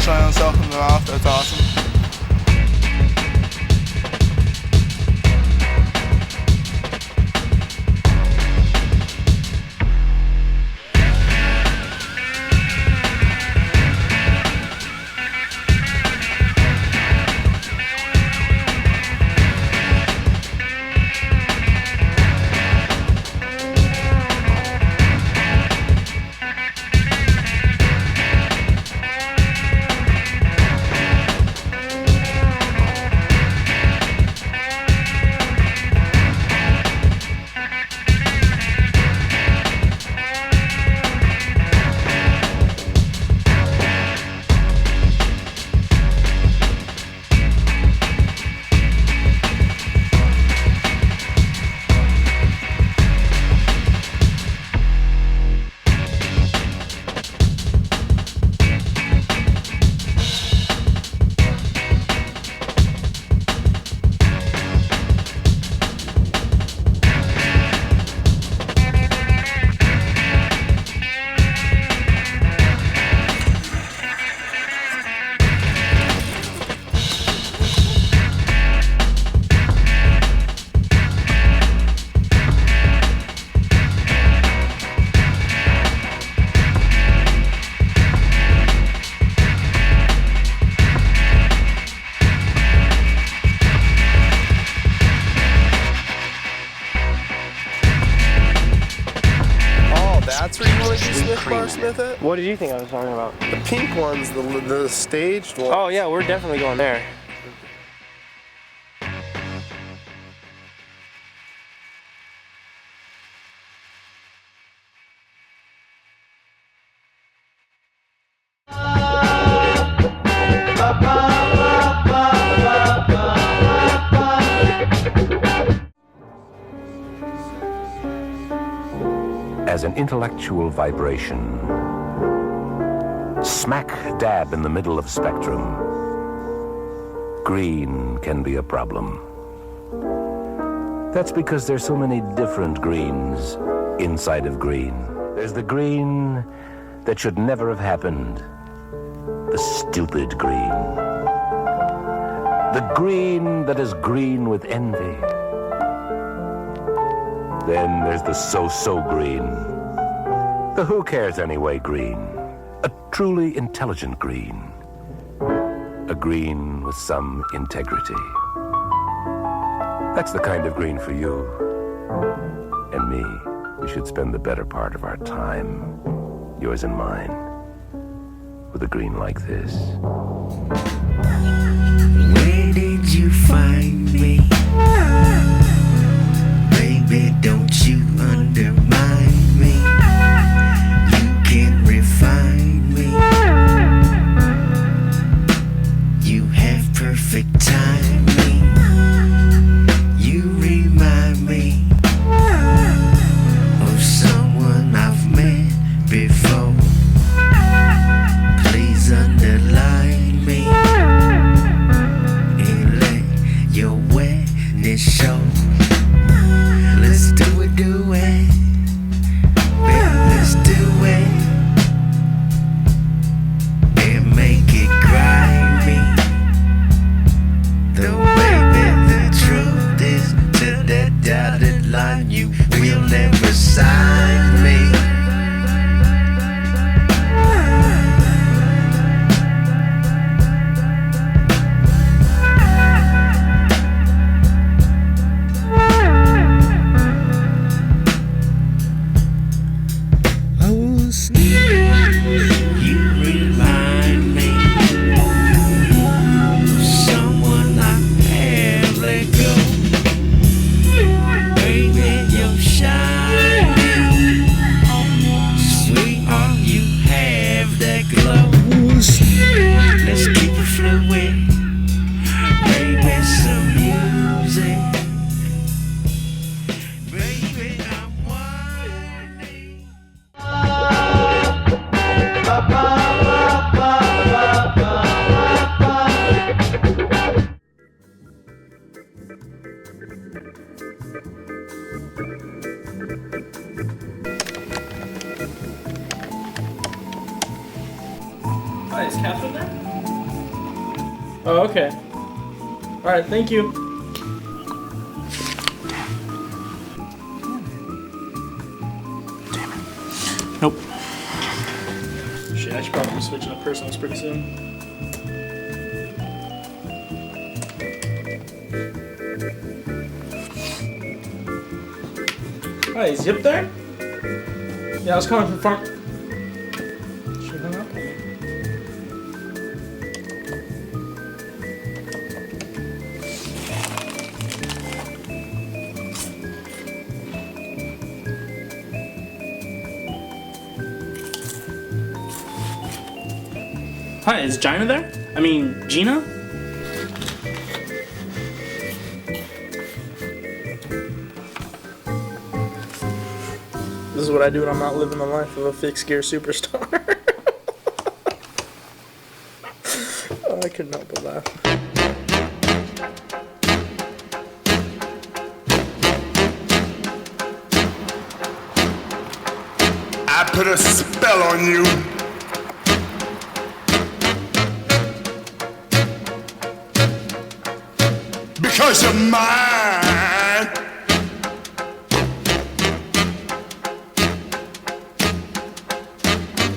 shot himself in the mouth. That's awesome. That's where you want to do Smith it? What did you think I was talking about? The pink ones, the staged ones. Oh yeah, we're definitely going there. As an intellectual vibration, smack dab in the middle of spectrum, green can be a problem. That's because there's so many different greens inside of green. There's the green that should never have happened, the stupid green. The green that is green with envy. Then there's the so-so green. The who cares anyway green. A truly intelligent green. A green with some integrity. That's the kind of green for you and me. We should spend the better part of our time, yours and mine, with a green like this. Where did you find me? Baby, don't you undermine me. You can refine me. You have perfect timing. You remind me of someone I've met before. Please underline me and let your wetness show. Let's do it, baby, let's do it, and make it grimy. Though, baby, the truth is, to that dotted line, you will never sign me. Hi, is Catherine there? Oh, okay. Alright, thank you. Damn it. Nope. Shit, I should probably switch into personals pretty soon. Hi, is Zip there? Yeah, I was calling from farm. She hung up on me. Hi, is Gina there? I mean, Gina? This is what I do when I'm not living the life of a fixed gear superstar. Oh, I couldn't help but laugh. I put a spell on you. Because you're mine.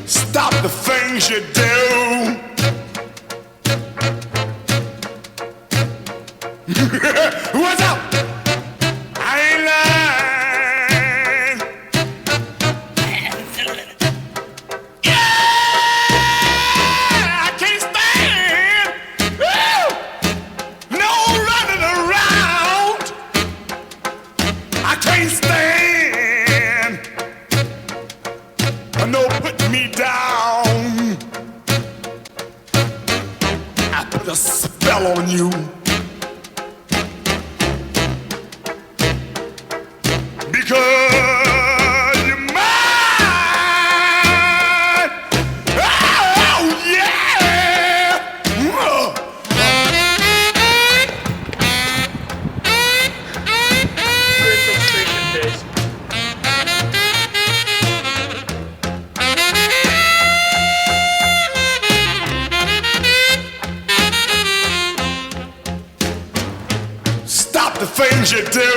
Stop the things you do. What's up? I ain't lying. Yeah, I can't stand. Woo! No running around. I can't stand. No putting me down. I put a spell on you. Because you're mine. Oh, yeah. Stop the things you do.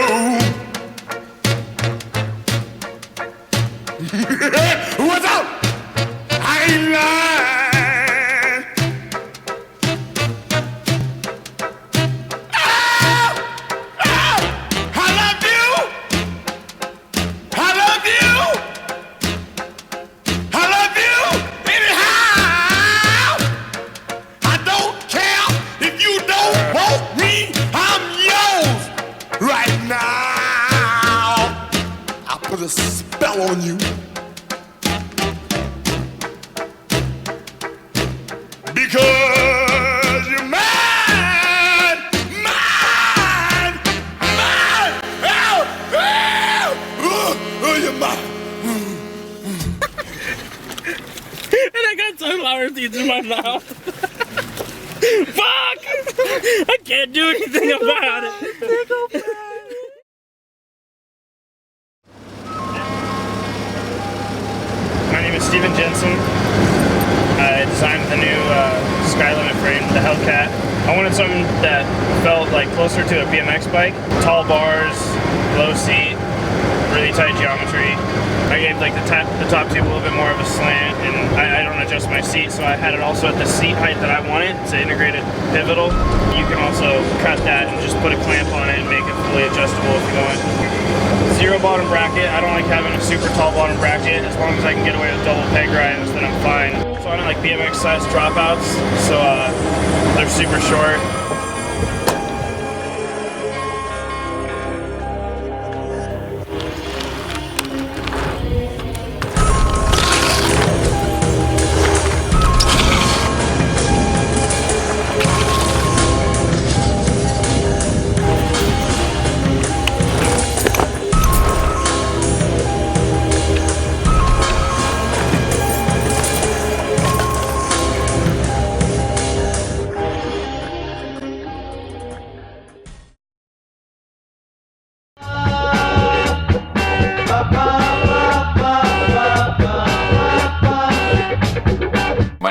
What's up? I ain't lying. Oh, oh, I love you. I love you. I love you anyhow. I don't care if you don't want me. I'm yours right now. I put a spell on you. Because you're mine, mine, mine. Oh, you're mine. And I got sunflower seeds in my mouth. Fuck! I can't do anything about it. My name is Steven Jensen. I designed the new SKYLMT frame, the Hellcat. I wanted something that felt like closer to a BMX bike. Tall bars, low seat, really tight geometry. I gave like the top tube a little bit more of a slant, and I don't adjust my seat, so I had it also at the seat height that I wanted. It's an integrated pivotal. You can also cut that and just put a clamp on it and make it fully adjustable if you want. Zero bottom bracket. I don't like having a super tall bottom bracket. As long as I can get away with double peg grinds, then I'm fine. So I don't like BMX size dropouts, so they're super short.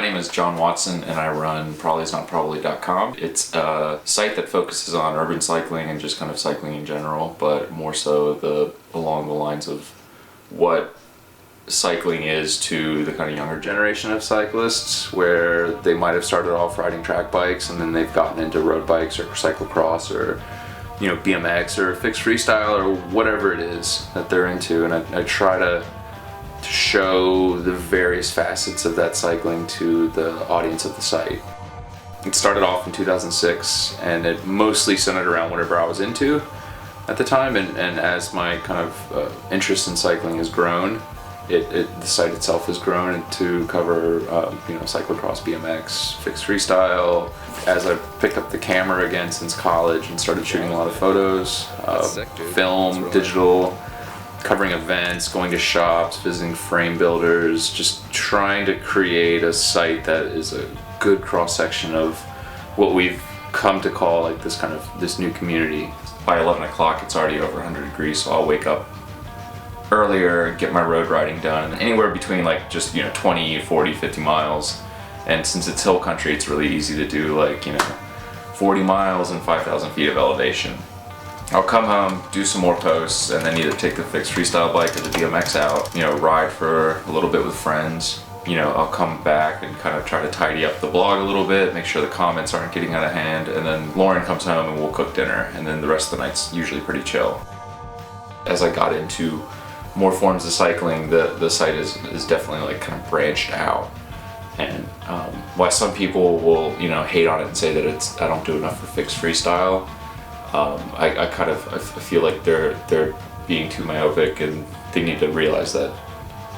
My name is John Watson and I run probablysnotprobably.com. It's a site that focuses on urban cycling and just kind of cycling in general, but more so along the lines of what cycling is to the kind of younger generation of cyclists, where they might have started off riding track bikes and then they've gotten into road bikes or cyclocross or BMX or fixed freestyle or whatever it is that they're into. And I try to show the various facets of that cycling to the audience of the site. It started off in 2006 and it mostly centered around whatever I was into at the time, and as my kind of interest in cycling has grown, the site itself has grown to cover cyclocross, BMX, fixed freestyle. As I picked up the camera again since college and started shooting a lot of photos, film, digital, covering events, going to shops, visiting frame builders, just trying to create a site that is a good cross-section of what we've come to call like this new community. By 11 o'clock it's already over 100 degrees, so I'll wake up earlier, get my road riding done, anywhere between like just 20, 40, 50 miles. And since it's hill country, it's really easy to do 40 miles and 5,000 feet of elevation. I'll come home, do some more posts, and then either take the fixed freestyle bike or the BMX out, ride for a little bit with friends. I'll come back and kind of try to tidy up the blog a little bit, make sure the comments aren't getting out of hand, and then Lauren comes home and we'll cook dinner, and then the rest of the night's usually pretty chill. As I got into more forms of cycling, the site is definitely kind of branched out. And while some people will hate on it and say that I don't do enough for fixed freestyle, I feel like they're being too myopic, and they need to realize that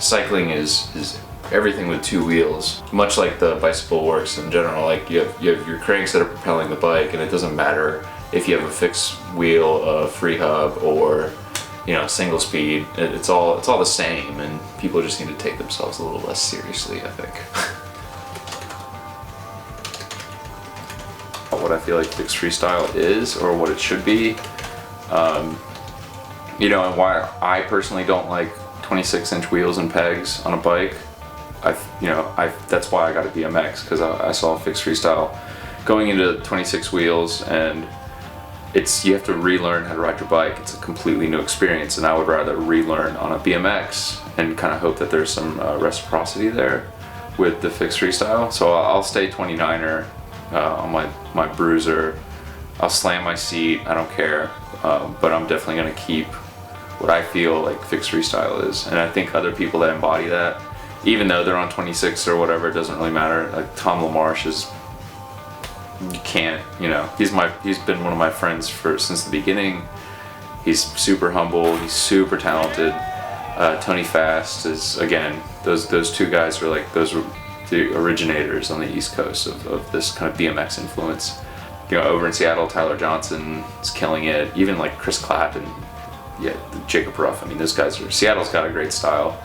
cycling is everything with two wheels. Much like the bicycle works in general, like you have your cranks that are propelling the bike, and it doesn't matter if you have a fixed wheel, a free hub, or single speed. It's all the same, and people just need to take themselves a little less seriously, I think. What I feel like fixed freestyle is, or what it should be, and why I personally don't like 26-inch wheels and pegs on a bike. That's why I got a BMX, because I saw fixed freestyle going into 26 wheels, and you have to relearn how to ride your bike. It's a completely new experience, and I would rather relearn on a BMX and kind of hope that there's some reciprocity there with the fixed freestyle. So I'll stay 29er on my bruiser. I'll slam my seat, I don't care, but I'm definitely going to keep what I feel like fixed freestyle is. And I think other people that embody that, even though they're on 26 or whatever, it doesn't really matter. Like Tom LaMarche he's been one of my friends since the beginning. He's super humble, he's super talented. Tony Fast is, again, those two guys are those were the originators on the East Coast of this kind of BMX influence. Over in Seattle, Tyler Johnson is killing it. Even like Chris Clapp and Jacob Ruff. I mean, those guys Seattle's got a great style.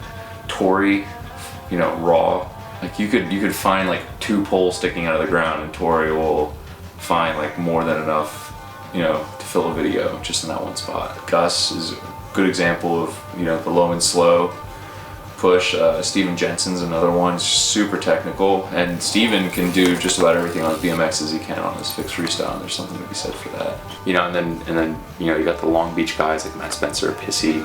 Tori, raw. Like you could find two poles sticking out of the ground, and Tori will find more than enough, to fill a video just in that one spot. Gus is a good example of the low and slow push. Steven Jensen's another one. He's super technical, and Steven can do just about everything on his BMX as he can on his fixed freestyle, and there's something to be said for that. And then you got the Long Beach guys like Matt Spencer, Pissy,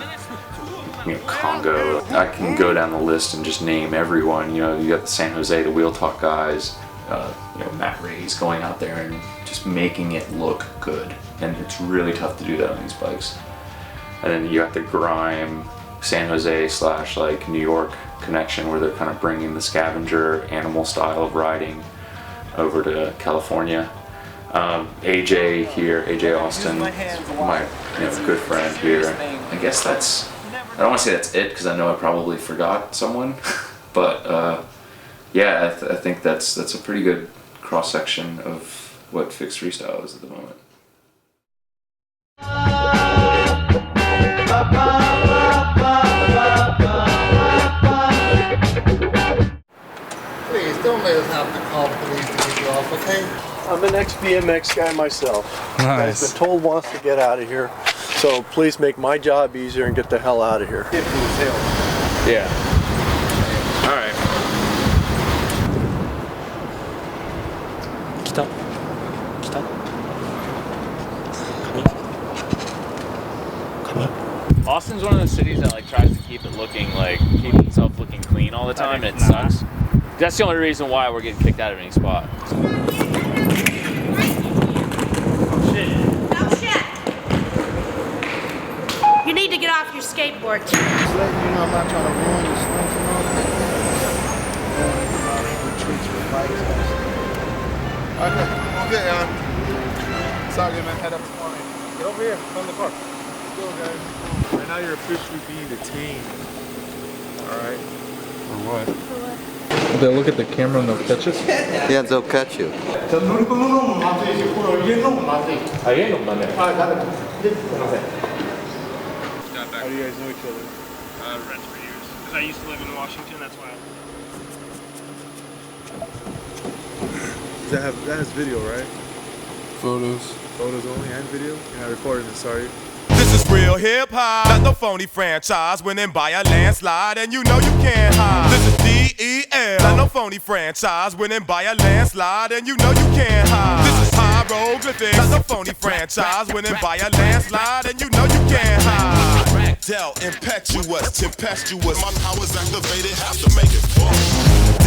Congo. I can go down the list and just name everyone. You got the San Jose, the Wheel Talk guys, Matt Ray's going out there and just making it look good, and it's really tough to do that on these bikes. And then you got the Grime, San Jose / New York connection, where they're kind of bringing the scavenger animal style of riding over to California. AJ here, AJ Austin, my good friend here. I guess I don't want to say that's it, because I know I probably forgot someone, but I think that's a pretty good cross section of what fixed freestyle is at the moment. Please don't let us have to call the police to get you off, okay? I'm an ex-BMX guy myself. Nice. I've been told wants to get out of here, so please make my job easier and get the hell out of here. If it was hell. Yeah. All right. Austin's one of those cities that like tries to keep itself looking clean all the time, and it sucks. That's the only reason why we're getting kicked out of any spot. You need to get off your skateboard. Just letting you know I'm not trying to ruin your swim and all that. Retreats with bikes and stuff. Okay, sorry, man. Head up tomorrow. Get over here. Come in the car. Let's go, guys. Right now, you're officially being detained. All right. For what? They'll look at the camera and they'll catch us? Yeah, they'll catch you. How do you guys know each other? Friends for years. Because I used to live in Washington, that's why. That has video, right? Photos. Photos only and video? You're not recording this, sorry. This is real hip hop, not no phony franchise. Winning by a landslide, and you know you can't hide. This is DEL, not no phony franchise. Winning by a landslide, and you know you can't hide. This is hieroglyphics, not no phony franchise. Winning by a landslide, and you know you can't hide. Del, impetuous, tempestuous. My powers activated, have to make it fun.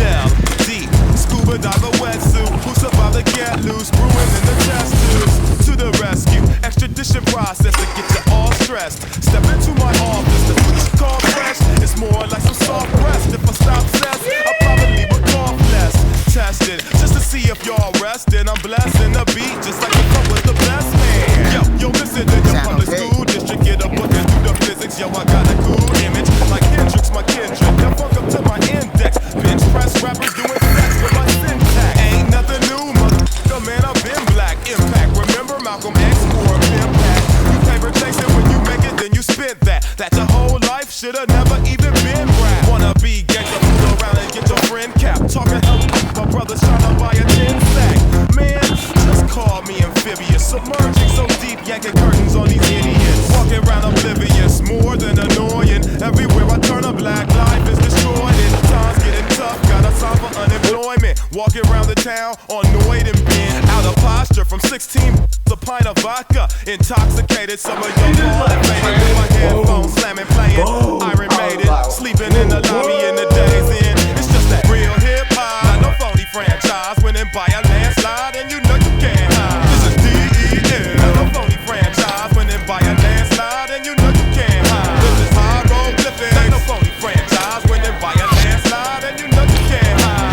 Del, deep, scuba diver wetsuit. Who survived the get loose, brewing in the chest tubes. To the rescue, extradition process to get you all stressed. Step into my office, the food you call fresh. It's more like some soft rest. If I stop cess, I probably would cough less. Tested, just to see if y'all rested. I'm blessing the beat, just like if I was the best man. Yo, listen to your public school district, get a book and do the physics. Yo, I got a cool image, like Hendrix, my kindred. Now fuck up to my index. Bench press rappers doing sex with my syntax. Ain't nothing new, motherfucker, man, I've been black. Impact, remember Malcolm X or a pimp pack. You paper chasing when you make it, then you spit that. That your whole life should've never even been rap. Wanna be gangsta, fool around and get your friend capped. Talking hell, my brother's tryna buy a 10 sack. Man, just call me amphibious. Submerging so deep, yanking curtains on these idiots. Walking around oblivious, more than annoying. Everywhere I turn a black life is destroyed. Times getting tough, gotta sign for unemployment. Walking around the town on Noid and Ben. Out of posture from 16, a pint of vodka. Intoxicated, some of your boys faded with my headphones slamming, playing Iron Maiden. Sleeping in the lobby in the days in. It's just that real hip hop, not no phony franchise. Winning by a landslide, and you know you can't hide. This is DEL, not no phony franchise. Winning by a landslide, and you know you can't hide. This is hieroglyphics, not no phony franchise. Winning by a landslide, and you know you can't hide.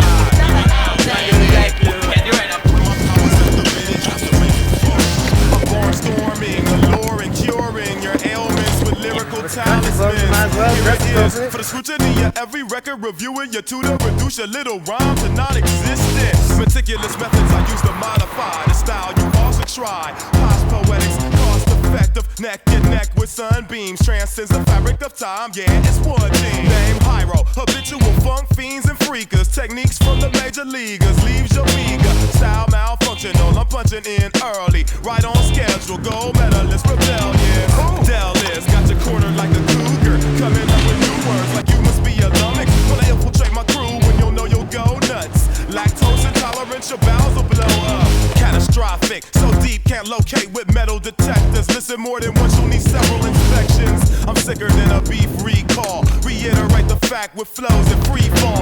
Storming, alluring, curing your ailments with lyrical talismans. Here it is, for the scrutiny of every record reviewer, your tutor reduce your little rhyme to non-existent. Meticulous methods I use to modify the style you also try. Posh poetics, cost-effective, neck and neck with sunbeams. Transcends the fabric of time, yeah, it's one thing. Name Hyro, habitual funk fiends and freakers. Techniques from the major leaguers, leaves your meager. Style malfunctional, I'm punching in early. Right on schedule, gold medalist, rebellion. Del is, got your corner like a cougar. Coming up with new words like you must be a lummox. Wanna infiltrate my crew when you'll know you'll go nuts. Lactose intolerance, your bowels will blow up. Catastrophic, so deep can't locate with metal detectors. Listen more than once, you'll need several inspections. I'm sicker than a beef recall. Reiterate the fact with flows in free fall.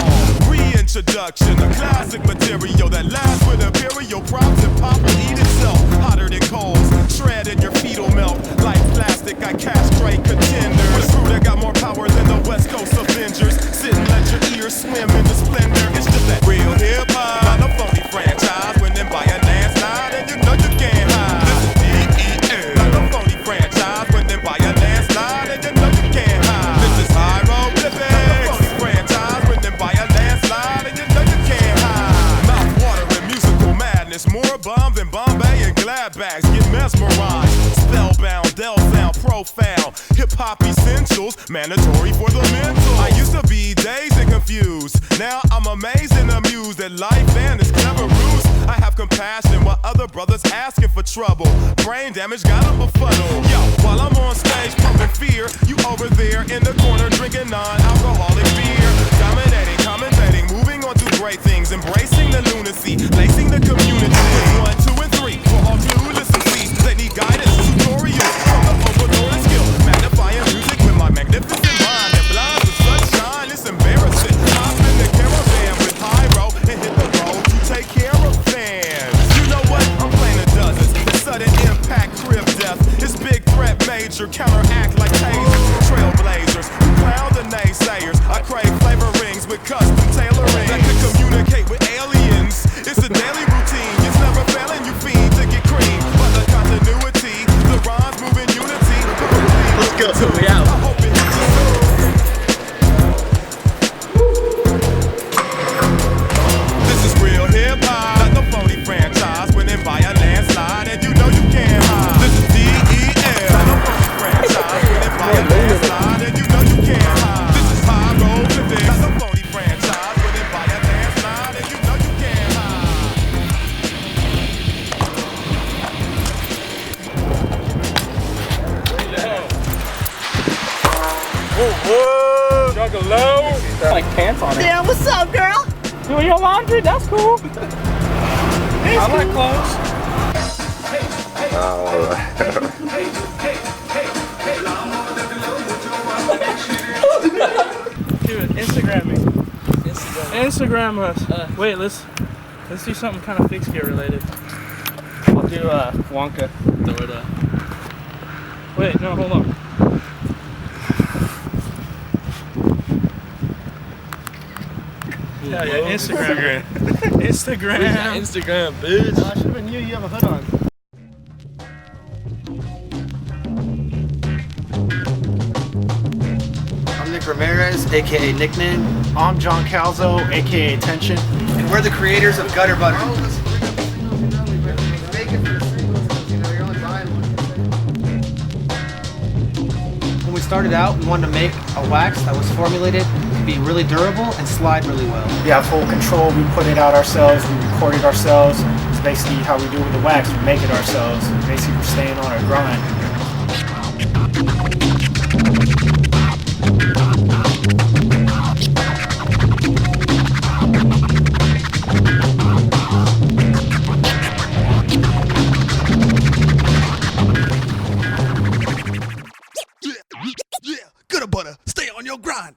Reintroduction, a classic material that lasts with imperial props and pop will eat itself. Hotter than coals, shred in your fetal milk. Like plastic, I castrate contenders. With a crew that got more power than the West Coast Avengers. Sit and let your ears swim in the splendor. It's just that real hip hop, not no phony franchise. Winning by a landslide, and you know you can't hide. This is DEL, not no phony franchise. Winning by a landslide, and you know you can't hide. This is hieroglyphics, not no phony franchise. Winning by a landslide, and you know you can't hide. Mouth watering musical madness, more bomb than Bombay and glad bags. Get mesmerized, spellbound, Del sound profound. Hip hop essentials, mandatory for the mental. I used to be dazed and confused. Now I'm amazed and amused at life and its clever ruse. I have compassion while other brothers asking for trouble. Brain damage got them befuddled. Yo, while I'm on stage pumping fear, you over there in the corner drinking non-alcoholic beer. Dominating, commentating, moving on to great things. Embracing the lunacy, lacing the community. 1, 2, and 3 for all clueless and please. They need guidance, tutorials from the overlord skill. Magnifying music major, counteract like tasers. Trailblazers, who clown the naysayers. I crave flavorings with custom tailoring that can communicate with aliens. It's a daily routine, it's never failing you fiend to get cream. But the continuity, the rhymes move in unity. Let's go, we out. I hope it hits you. This is real hip-hop, not the phony franchise. Winning by a landslide, and you know you can't hide. This is DEL, not the phony franchise. Winning by a landslide, and you know you can't hide. This is high road to this, not the phony franchise. Winning by a landslide, and you know you can't hide. Whoa, Juggalo. Like pants on it. Yeah, what's up, girl? Doing your laundry? That's cool. I like clothes. Dude, Instagram me. Instagram us. Wait, let's do something kind of fixed gear related. I'll do Wonka. Throw it up. Wait, no, hold on. Yeah, Instagram. Instagram. Instagram, bitch. I should have been you have a hood on. I'm Nick Ramirez, aka Nickname. I'm John Calzo, aka Tension. And we're the creators of Gutter Butter. When we started out, we wanted to make a wax that was formulated to be really durable and slide really well. We have full control, we put it out ourselves, we record it ourselves. It's basically how we do it with the wax, we make it ourselves. Basically, we're staying on our grind. Gutter butter, stay on your grind.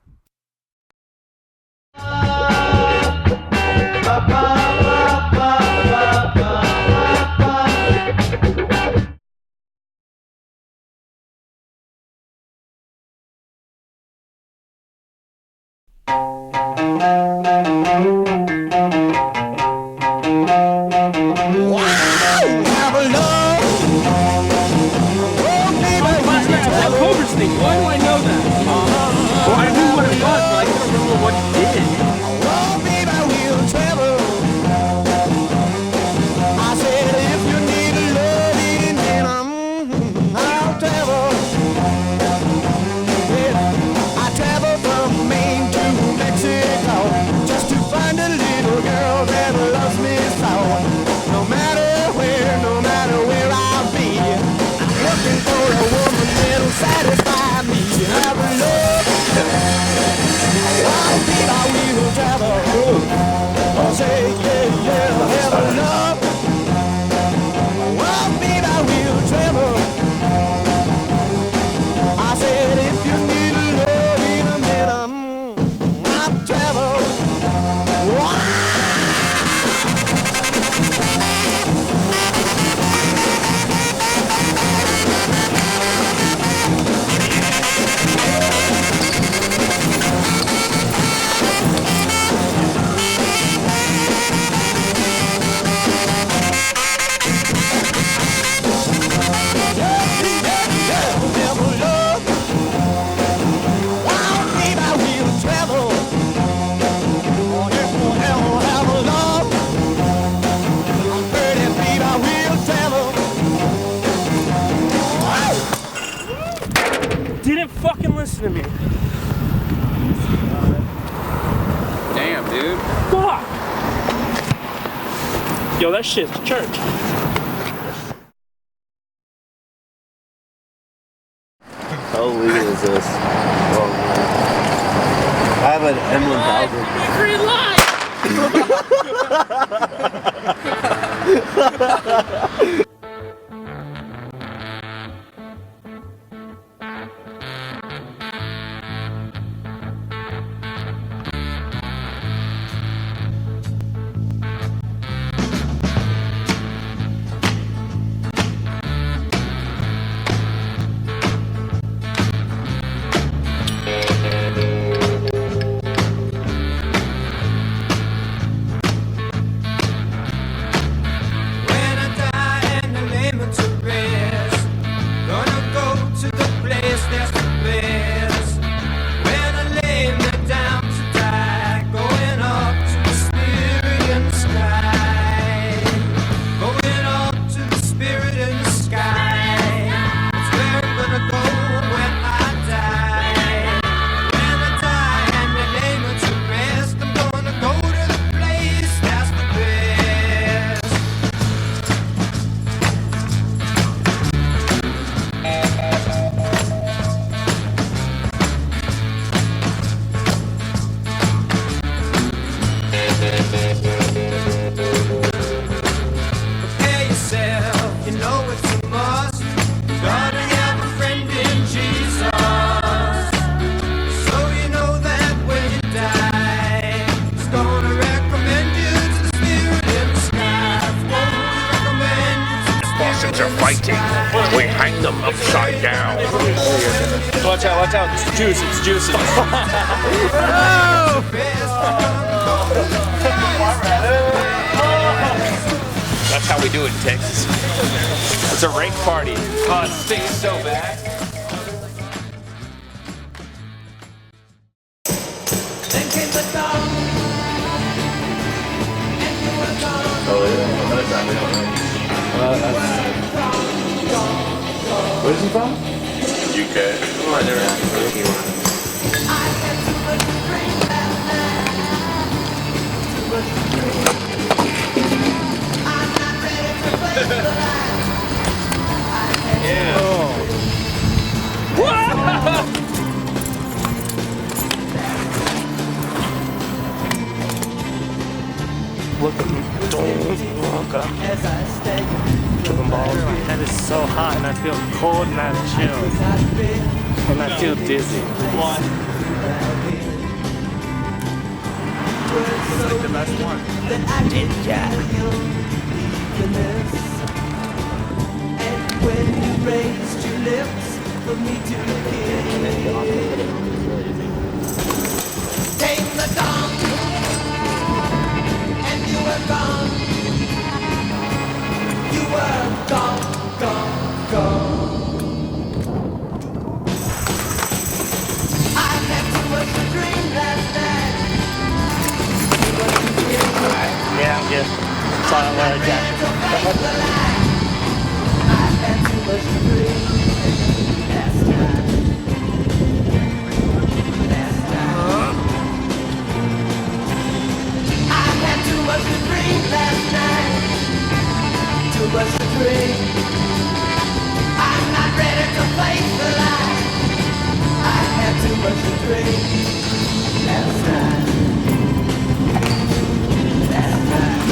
Why do I know that? Well, I knew what it was, but I couldn't remember what you did. I said if you need a loving, then I'll travel. Yeah, I travel from Maine to Mexico just to find a little girl that loves me so. No matter where I'll be, I'm looking for a woman that'll satisfy me. Have a love. I'll be I will travel. Oh, say yeah, have a love. I'll be I will travel. I said if you need a love in a minute, I'll travel. Didn't fucking listen to me. Damn, dude. Fuck. Yo, that shit's church. How legal is this? Oh, man. I have an M1000. Green light! dogs are fighting, we hang them upside down. Watch out, it's juice, it's juice. That's how we do it in Texas. It's a rake party. Oh, it stinks so bad. Where's he from? UK. Yeah. Look at me. Look up. Tripping balls. My head is so hot and I feel cold and I have chills. And I feel dizzy. Like the best one. Yeah. And when you raised your lips for me to kiss, came the dawn, and you were gone. You were gone, gone, gone. I had too much to dream last night. Yeah, I'm good. Saw that letter jacket. Too much to dream. I'm not ready to face the light. I had too much to dream last night. Last night.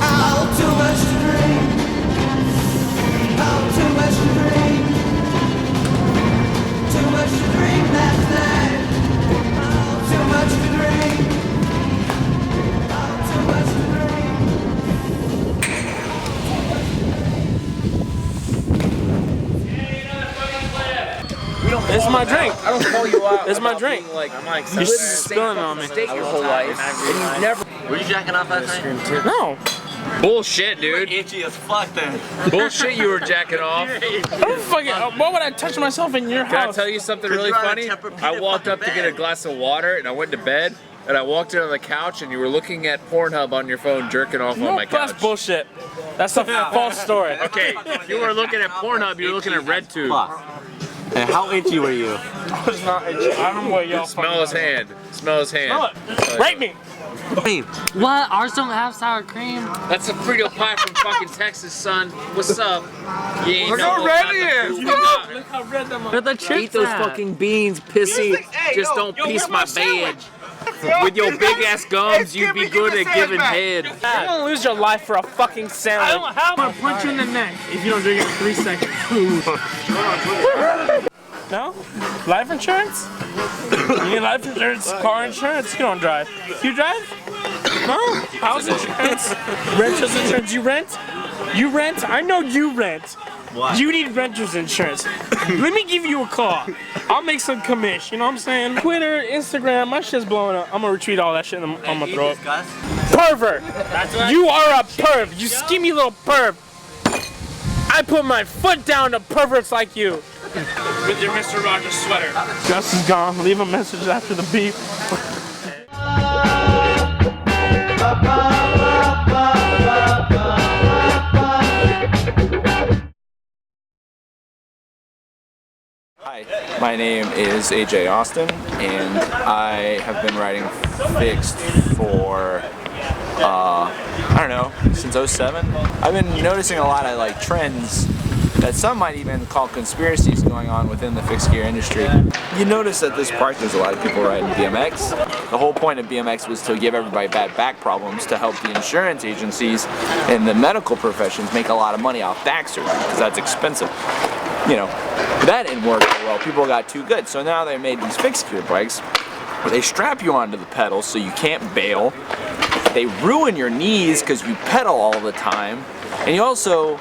Oh, too much to dream. Oh, too much to dream. Too much to dream last night. Oh, too much to dream. Oh, too much to dream. This is my drink. I don't call you out. This is my drink. I'm like, You're spilling on me. State your whole life. And you never. Were you jacking off last night? No. Bullshit, dude. Itchy as fuck then. Bullshit, you were jacking off. I don't fucking. Why would I touch myself in your Can house? I tell you something really funny? I walked up to get a glass of water and I went to bed. And I walked in on the couch and you were looking at Pornhub on your phone, jerking off on my couch. That's bullshit. That's a false story. Okay, you were looking at Pornhub, you were looking at RedTube. And how itchy were you? I was not itchy. I don't know what y'all. Smell his hand. Smell his hand. Smell it. Rape me. What? Ours don't have sour cream. That's a Frito pie from fucking Texas, son. What's up? You ain't Look know how red about it the is. food we got. Look how red them are. Where the chips Eat those at? fucking beans, pissy. Just don't piece my bed. With your big ass gums, you'd be good at giving head. You're gonna lose your life for a fucking sandwich. I'm gonna punch you in the neck if you don't drink it in 3 seconds. No? Life insurance? You need life insurance, car insurance? You don't drive. You drive? No? House insurance? Renter's insurance? You rent? You rent? I know you rent. What? You need renter's insurance. Let me give you a call. I'll make some commish, you know what I'm saying? Twitter, Instagram, my shit's blowing up. I'm gonna retweet all that shit and I'm gonna throw it. Pervert! You are a perv! You skinny little perv! I put my foot down to perverts like you! With your Mr. Rogers sweater. Gus is gone. Leave a message after the beep. Hi, my name is AJ Austin, and I have been writing Fixed for, I don't know, since 07. I've been noticing a lot of trends that some might even call conspiracies going on within the fixed gear industry. You notice at this park there's a lot of people riding BMX. The whole point of BMX was to give everybody bad back problems to help the insurance agencies and the medical professions make a lot of money off back surgery, because that's expensive. You know, that didn't work very well. People got too good. So now they made these fixed gear bikes where they strap you onto the pedals so you can't bail. They ruin your knees because you pedal all the time. And you also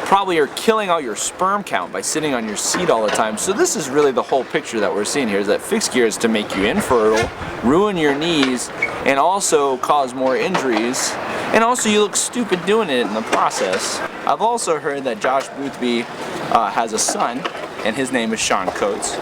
probably are killing all your sperm count by sitting on your seat all the time. So this is really the whole picture that we're seeing here, is that fixed gear is to make you infertile, ruin your knees, and also cause more injuries. And also you look stupid doing it in the process. I've also heard that Josh Boothby has a son, and his name is Sean Coates.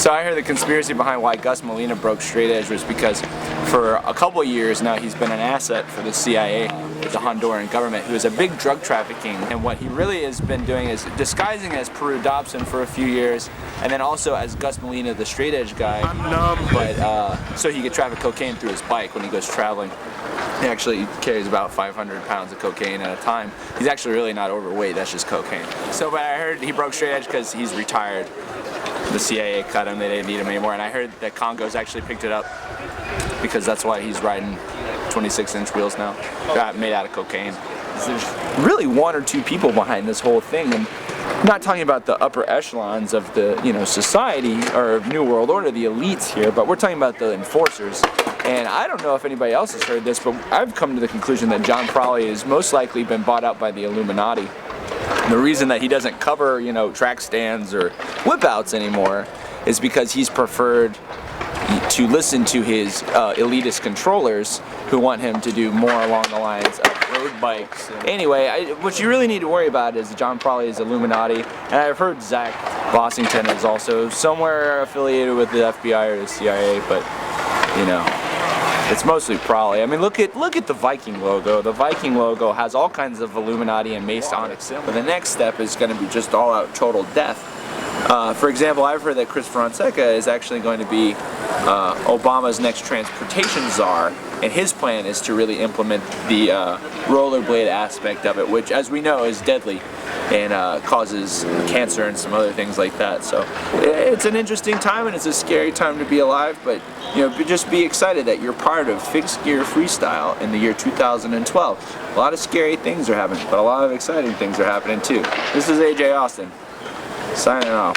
So I heard the conspiracy behind why Gus Molina broke straight edge was because for a couple of years now he's been an asset for the CIA, the Honduran government, who is a big drug trafficking, and what he really has been doing is disguising as Peru Dobson for a few years, and then also as Gus Molina, the straight edge guy, but so he could traffic cocaine through his bike when he goes traveling. He actually carries about 500 pounds of cocaine at a time. He's actually really not overweight, that's just cocaine. So, but I heard he broke straight edge because he's retired. The CIA cut him, they didn't need him anymore, and I heard that Congo's actually picked it up because that's why he's riding 26-inch wheels now, made out of cocaine. There's really one or two people behind this whole thing, and I'm not talking about the upper echelons of the society or New World Order, the elites here, but we're talking about the enforcers. And I don't know if anybody else has heard this, but I've come to the conclusion that John Prawley has most likely been bought out by the Illuminati. The reason that he doesn't cover, track stands or whip-outs anymore is because he's preferred to listen to his elitist controllers who want him to do more along the lines of road bikes. Anyway, what you really need to worry about is John Prawley is Illuminati, and I've heard Zach Bossington is also somewhere affiliated with the FBI or the CIA, but it's mostly Prawley. I mean, look at the Viking logo. The Viking logo has all kinds of Illuminati and Masonic symbols. The next step is going to be just all-out total death. For example, I've heard that Chris Fonseca is actually going to be Obama's next transportation czar, and his plan is to really implement the rollerblade aspect of it, which, as we know, is deadly and causes cancer and some other things like that. So it's an interesting time and it's a scary time to be alive, but just be excited that you're part of Fixed Gear Freestyle in the year 2012. A lot of scary things are happening, but a lot of exciting things are happening too. This is AJ Austin, signing off.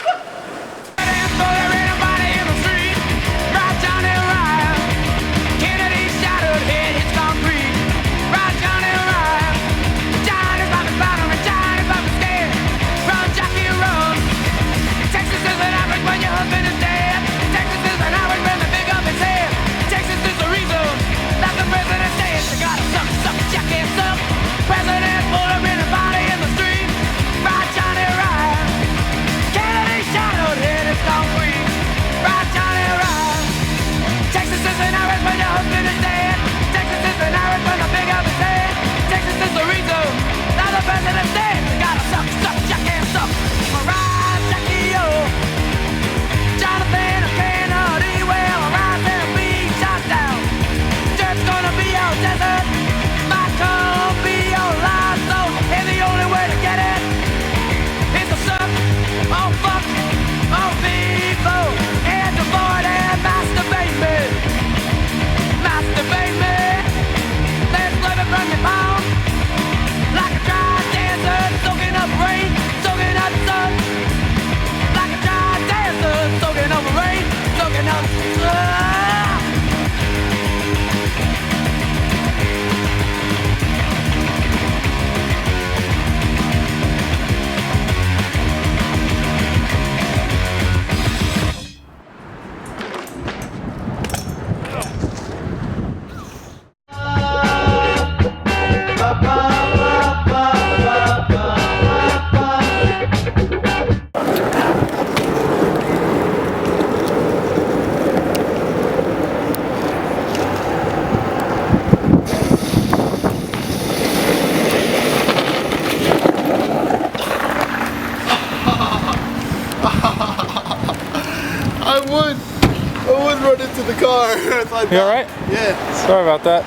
I would run into the car. You alright? Yeah. Sorry about that.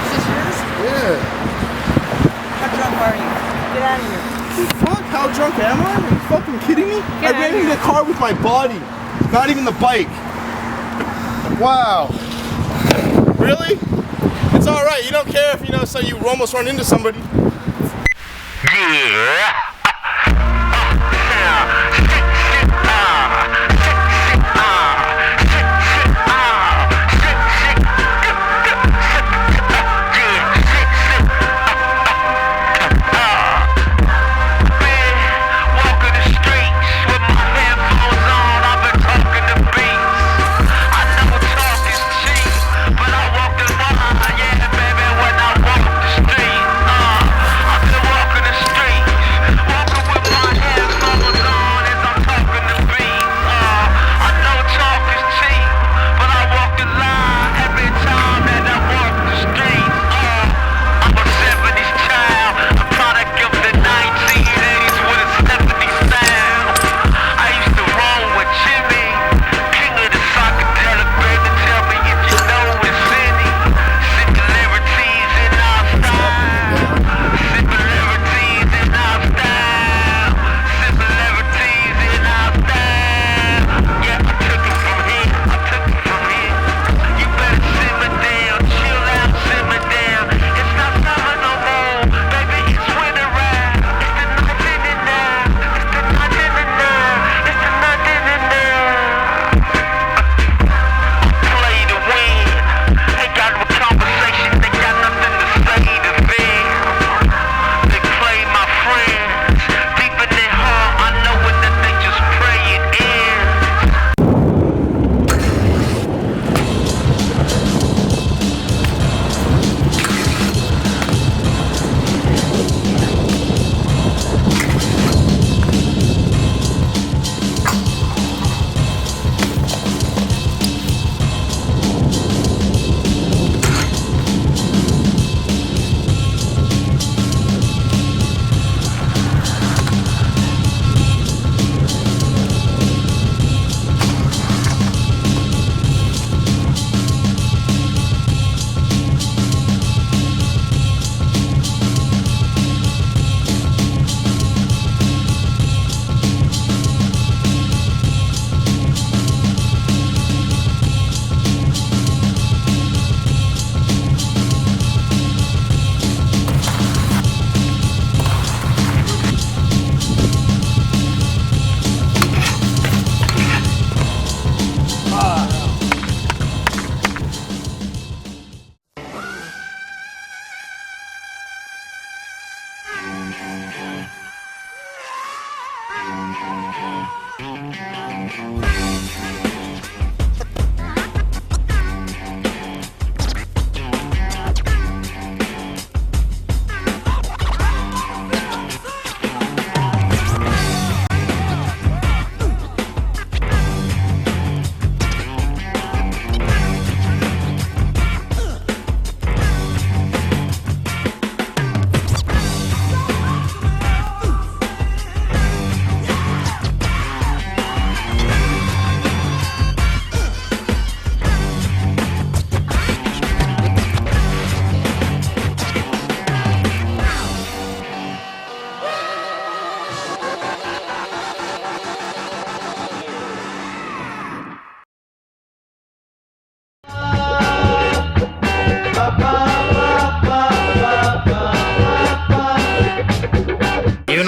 Is this yours? Yeah. How drunk are you? Get out of here. Fuck, how drunk am I? Are you fucking kidding me? I ran into the car with my body, not even the bike. Wow. Really? It's alright, you don't care if, so you almost run into somebody. Yeah.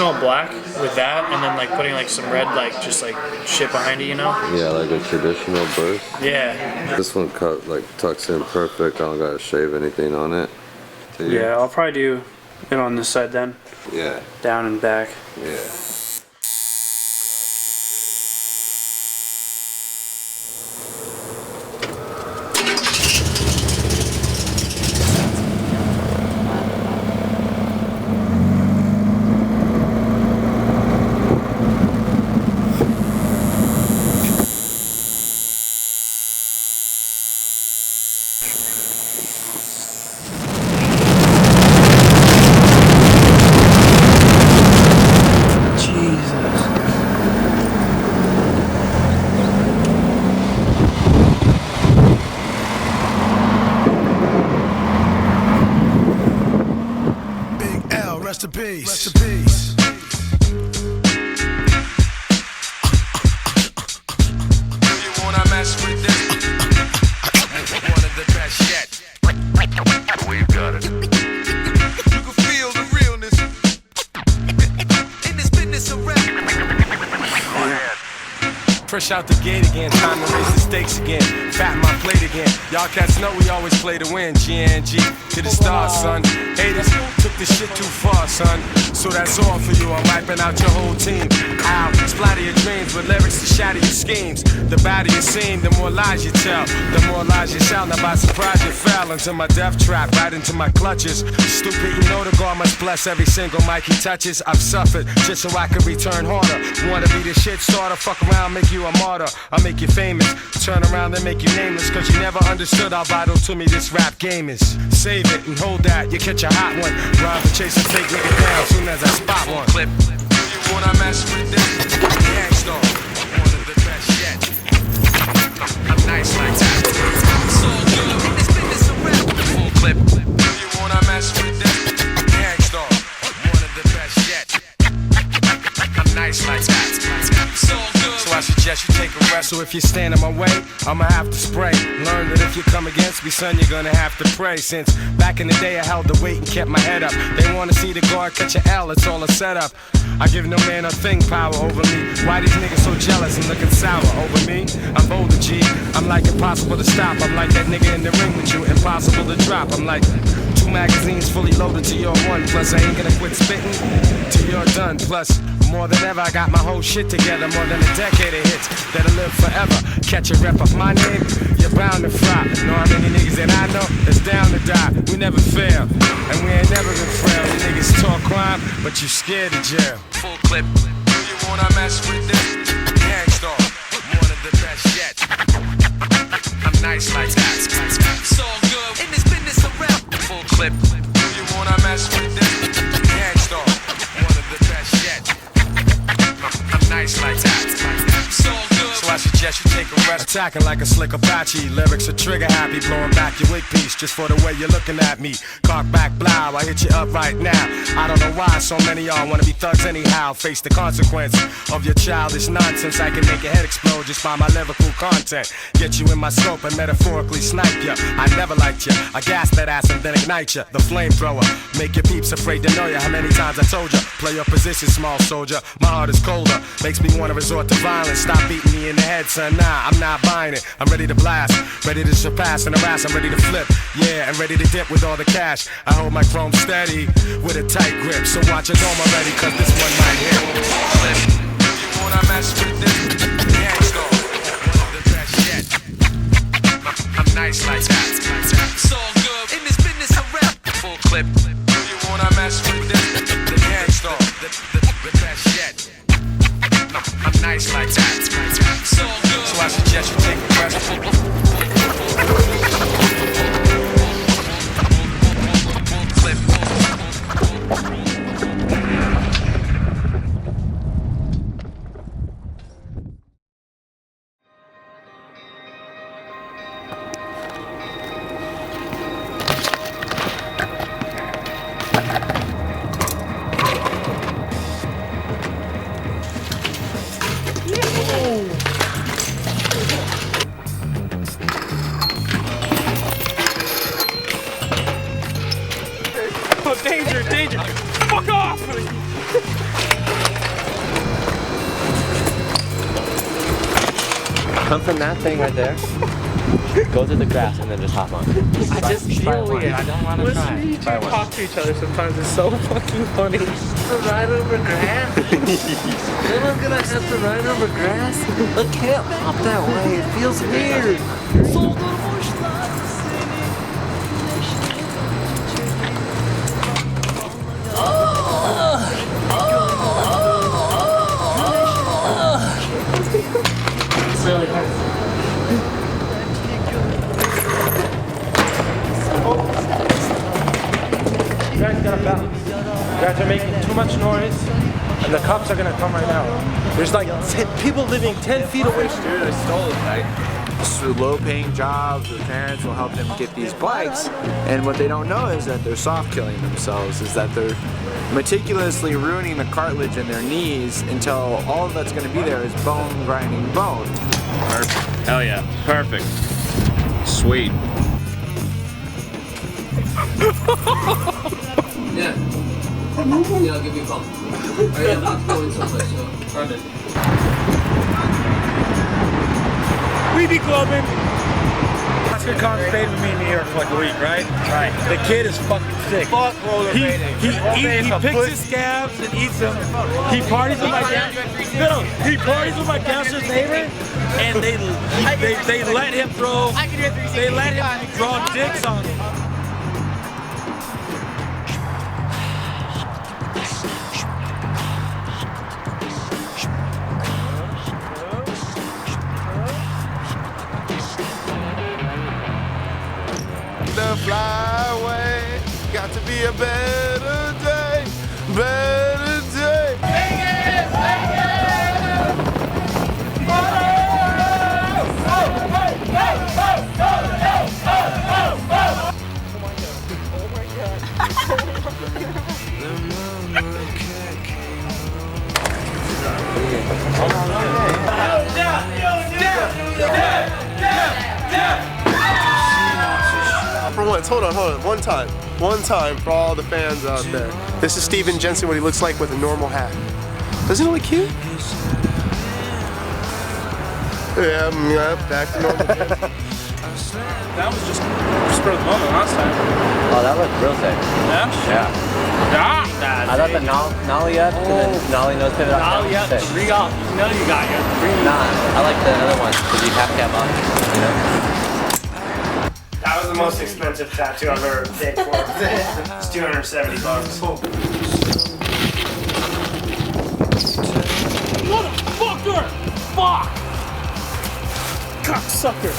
all black with that, and then like putting like some red like just like shit behind it, you know? Yeah, like a traditional burst. Yeah. This one cut like tucks in perfect. I don't gotta shave anything on it. Yeah, I'll probably do it on this side then. Yeah. Down and back. Yeah. Rest in peace. Rest in peace. You wanna mess with this? One of the best yet. We've got it. You can feel the realness in this business of rap. Fresh out the gate again, time to raise the stakes again. Fat my plate again. Y'all cats know we always play to win. GNG to the stars, son. Haters took this shit too far, son. So that's all for you. I'm wiping out your whole team. Ow, splatter your dreams with lyrics to shatter your schemes. The badder you seem, the more lies you tell. The more lies you shout. Now by surprise you fell into my death trap, right into my clutches. Stupid, you know the God must bless every single mic he touches. I've suffered just so I can return harder. Wanna be the shit starter? Fuck around, make you a martyr. I'll make you famous. Turn around and make you nameless. Cause you never understood how vital to me this rap game is. Save it and hold that, you catch a hot one. Rhyme for chasing fake nigga down soon as I spot one. Clip. You wanna mess with this? Gangstar. One of the best yet. I'm nice like that. So good in this business of rap. Full clip. You wanna mess with this? Gangstar. One of the best yet. I'm nice like that. So good. So I suggest you take a rest. So if you stand in my way, I'ma have to spray. Learn that if you come against me, son, you're gonna have to pray. Since back in the day I held the weight and kept my head up. They wanna see the guard catch an L, it's all a setup. I give no man a thing power over me. Why these niggas so jealous and looking sour over me? I'm bolder, G. I'm like impossible to stop. I'm like that nigga in the ring with you, impossible to drop. I'm like 2 magazines fully loaded to your 1. Plus I ain't gonna quit spitting till you're done. Plus more than ever I got my whole shit together. More than a decade of hits that'll live forever. Catch a rep of my name, you're bound to fry. Know how many niggas that I know that's down to die. We never fail, and we ain't never been frail. You niggas talk crime, but you scared of jail. Full clip. You wanna mess with this? Gangstar. One of the best yet. I'm nice like that. So good in this business of rap. Full clip. You wanna mess with this? Gangstar. One of the best yet. I'm nice like that. So good. So I suggest you take a rest. Attacking like a slick Apache. Lyrics are trigger happy. Blowing back your wig piece just for the way you're looking at me. Cock back, blow. I hit you up right now. I don't know why so many y'all wanna be thugs anyhow. Face the consequence of your childish nonsense. I can make your head explode just by my lyrical content. Get you in my scope and metaphorically snipe ya. I never liked ya. I gas that ass and then ignite ya. The flamethrower. Make your peeps afraid to know ya. How many times I told ya? Play your position, small soldier. My heart is colder. Makes me wanna resort to violence. Stop beating me in the head, son. Nah, I'm not buying it. I'm ready to blast. Ready to surpass and harass. I'm ready to flip. Yeah, and ready to dip with all the cash. I hold my chrome steady with a tight grip. So watch your dome already, cause this one might hit. Flip. You wanna mess with this? Gangstar. One of the best yet. I'm nice like that. So good in this business of rap. Full clip. You wanna mess with this? The Gangstar. The best yet. I'm nice like that. So good. So I suggest you take a rest. Oh, danger, danger. Fuck off! Come from that thing right there. Go to the grass and then just hop on. I just feel weird. I don't want to try. Listening to you talk to each other sometimes is so fucking funny. Ride over grass? Then I'm gonna have to ride over grass? I can't hop that way. It feels weird. So it's really hard. You guys gotta balance. You guys are making too much noise, and the cops are gonna come right now. There's like people living 10 feet away from you. Dude, I stole it, right? So low-paying jobs, their parents will help them get these bikes, and what they don't know is that they're soft-killing themselves, is that they're meticulously ruining the cartilage in their knees until all that's going to be there is bone grinding bone. Perfect. Hell yeah. Perfect. Sweet. Yeah. Yeah, I'll give you a call. Alright, I'm going someplace, so run it. We be clubbing. Oscar Khan stayed with me in New York for like a week, right? Right. The kid is fucking sick. Fuck rollerblading. He picks his scabs and eats them. He parties with my he parties with my downstairs neighbor, and they let him throw. They let him draw dicks on him. The flyway, got to be a better day, better day. Sing it, sing it! For once, hold on. One time for all the fans out there. This is Steven Jensen, what he looks like with a normal hat. Doesn't he look cute? Yeah, back to normal. That was just spur of the moment last time. Oh, that looked real sick. Yeah? Yeah. I thought the nollie up and then nollie nose pivot off. Nollie up, three off. You know you got you. Nah, I like the other one because you half cap off. You know? That was the most expensive tattoo I've ever paid for. It's $270. Motherfucker! Fuck! Cocksucker!